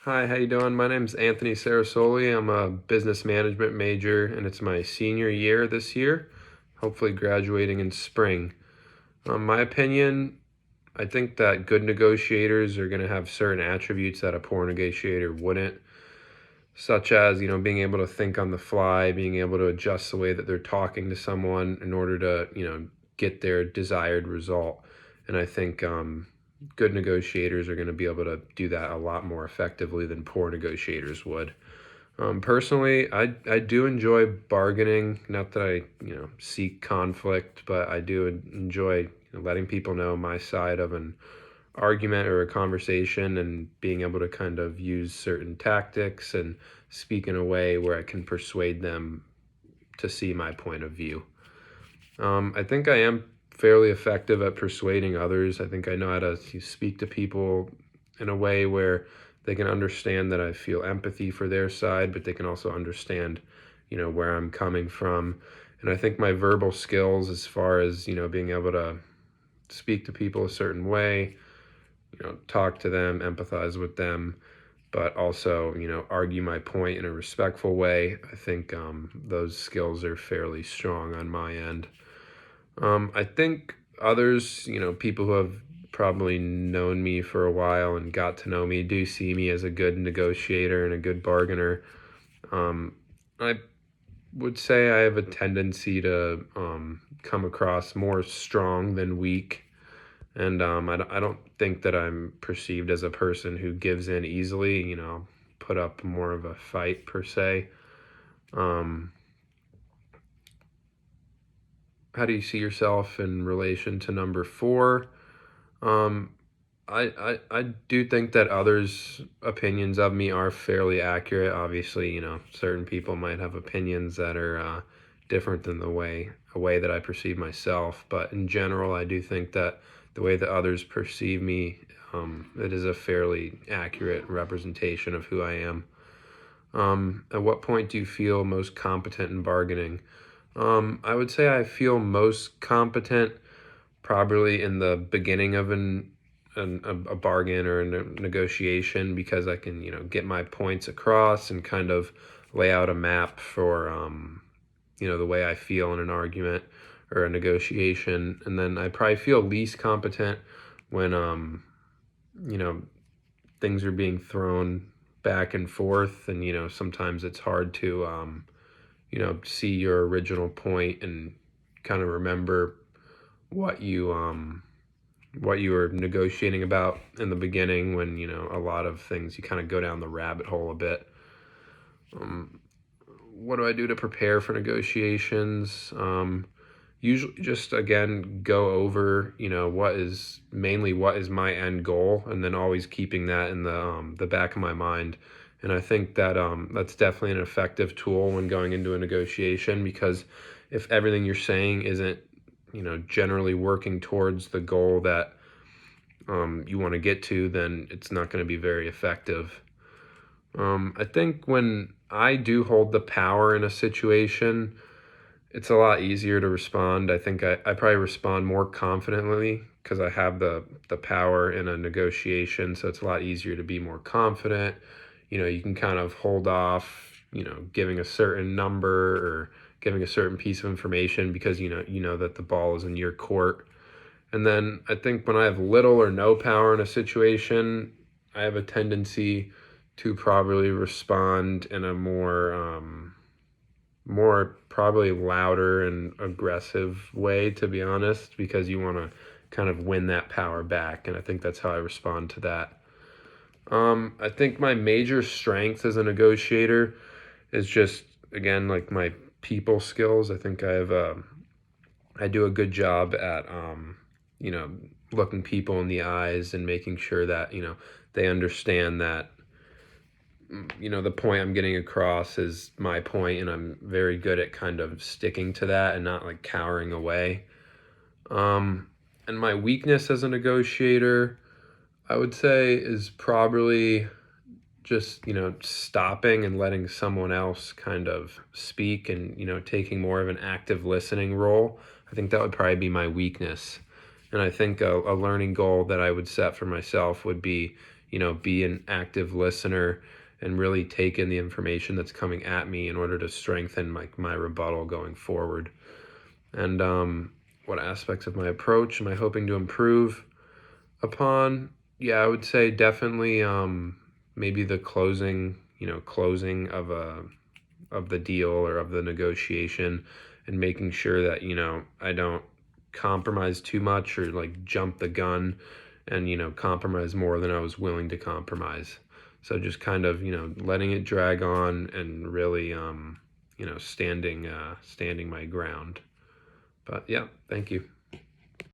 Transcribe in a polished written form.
Hi, how you doing? My name's Anthony Sarasoli. I'm a business management major, and it's my senior year this year, hopefully graduating in spring. My opinion, I think that good negotiators are going to have certain attributes that a poor negotiator wouldn't, such as, being able to think on the fly, being able to adjust the way that they're talking to someone in order to, get their desired result. And I think good negotiators are going to be able to do that a lot more effectively than poor negotiators would. Personally, I do enjoy bargaining. Not that I seek conflict, but I do enjoy letting people know my side of an argument or a conversation and being able to kind of use certain tactics and speak in a way where I can persuade them to see my point of view. I think I am fairly effective at persuading others. I think I know how to speak to people in a way where they can understand that I feel empathy for their side, but they can also understand, where I'm coming from. And I think my verbal skills, as far as, being able to speak to people a certain way, talk to them, empathize with them, but also, argue my point in a respectful way. I think those skills are fairly strong on my end. I think others, people who have probably known me for a while and got to know me do see me as a good negotiator and a good bargainer. I would say I have a tendency to come across more strong than weak. And I don't think that I'm perceived as a person who gives in easily, put up more of a fight per se. Um, how do you see yourself in relation to number four? Um, I do think that others' opinions of me are fairly accurate. Obviously, certain people might have opinions that are different than a way that I perceive myself. But in general, I do think that the way that others perceive me, it is a fairly accurate representation of who I am. At what point do you feel most competent in bargaining? I would say I feel most competent probably in the beginning of a bargain or a negotiation, because I can, get my points across and kind of lay out a map for, the way I feel in an argument or a negotiation. And then I probably feel least competent when, you know, things are being thrown back and forth, and, sometimes it's hard to, see your original point and kind of remember what you were negotiating about in the beginning, when a lot of things you kind of go down the rabbit hole a bit. What do I do to prepare for negotiations? Usually just, again, go over what is my end goal, and then always keeping that in the back of my mind. And I think that that's definitely an effective tool when going into a negotiation, because if everything you're saying isn't generally working towards the goal that you want to get to, then it's not going to be very effective. I think when I do hold the power in a situation, it's a lot easier to respond. I think I probably respond more confidently because I have the power in a negotiation, so it's a lot easier to be more confident. You can kind of hold off, giving a certain number or giving a certain piece of information, because you know that the ball is in your court. And then I think when I have little or no power in a situation, I have a tendency to probably respond in a more probably louder and aggressive way, to be honest, because you want to kind of win that power back. And I think that's how I respond to that. I think my major strength as a negotiator is just, again, like my people skills. I think I do a good job at, you know, looking people in the eyes and making sure that, they understand that, the point I'm getting across is my point, and I'm very good at kind of sticking to that and not like cowering away. And my weakness as a negotiator, I would say, is probably just, stopping and letting someone else kind of speak, and, taking more of an active listening role. I think that would probably be my weakness. And I think a learning goal that I would set for myself would be, be an active listener and really take in the information that's coming at me in order to strengthen my rebuttal going forward. And what aspects of my approach am I hoping to improve upon? Yeah, I would say definitely maybe the closing of the deal or of the negotiation, and making sure that I don't compromise too much or like jump the gun and compromise more than I was willing to compromise. So just kind of letting it drag on and really standing my ground. But yeah, thank you.